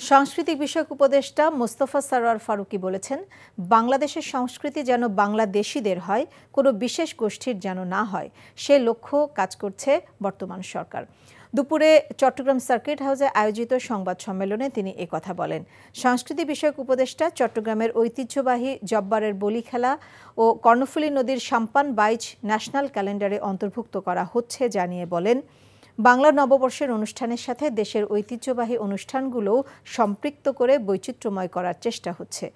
সাংস্কৃতিক বিষয়ক উপদেষ্টা মোস্তফা সরোয়ার ফারুকী বলেছেন, বাংলাদেশের সংস্কৃতি যেন বাংলাদেশিদের হয়, কোনো বিশেষ গোষ্ঠীর যেন না হয়, সে লক্ষ্য কাজ করছে বর্তমান সরকার। দুপুরে চট্টগ্রাম সার্কিট হাউসে আয়োজিত সংবাদ সম্মেলনে তিনি একথা বলেন। সংস্কৃতি বিষয়ক উপদেষ্টা চট্টগ্রামের ঐতিহ্যবাহী জব্বারের বলি খেলা ও কর্ণফুলী নদীর সাম্পান বাইচ ন্যাশনাল ক্যালেন্ডারে অন্তর্ভুক্ত করা হচ্ছে জানিয়ে বলেন, বাংলা নববর্ষের অনুষ্ঠানের সাথে দেশের ঐতিহ্যবাহী অনুষ্ঠানগুলোও সম্পৃক্ত করে বৈচিত্র্যময় করার চেষ্টা হচ্ছে।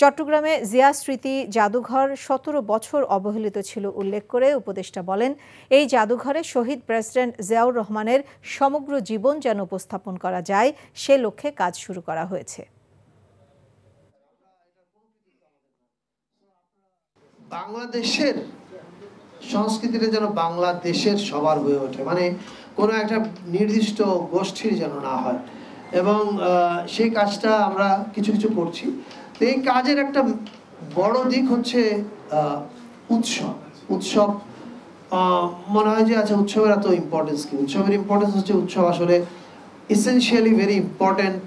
চট্টগ্রামে জিয়া স্মৃতি জাদুঘর ১৭ বছর অবহেলিত ছিল উল্লেখ করে উপদেষ্টা বলেন, এই জাদুঘরে শহীদ প্রেসিডেন্ট জিয়াউর রহমানের সমগ্র জীবন যেন উপস্থাপন করা যায়, সে লক্ষ্যে কাজ শুরু করা হয়েছে। বাংলাদেশের সংস্কৃতিটা যেন বাংলাদেশের সবার হয়ে ওঠে, মানে কোনো একটা নির্দিষ্ট গোষ্ঠীর যেন না হয়, এবং সেই কাজটা আমরা কিছু কিছু করছি। তো এই কাজের একটা বড় দিক হচ্ছে উৎসব। মনে হয় যে আচ্ছা, উৎসবের এত ইম্পর্টেন্স কি? উৎসবের ইম্পর্টেন্স হচ্ছে, উৎসব আসলে essentially very important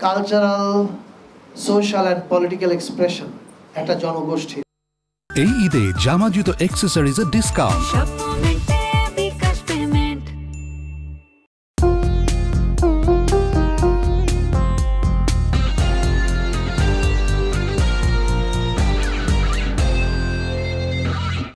cultural, social and political expression একটা জনগোষ্ঠী। এই ঈদে জামা জুতো অ্যাক্সেসরিজের ডিসকাউন্ট।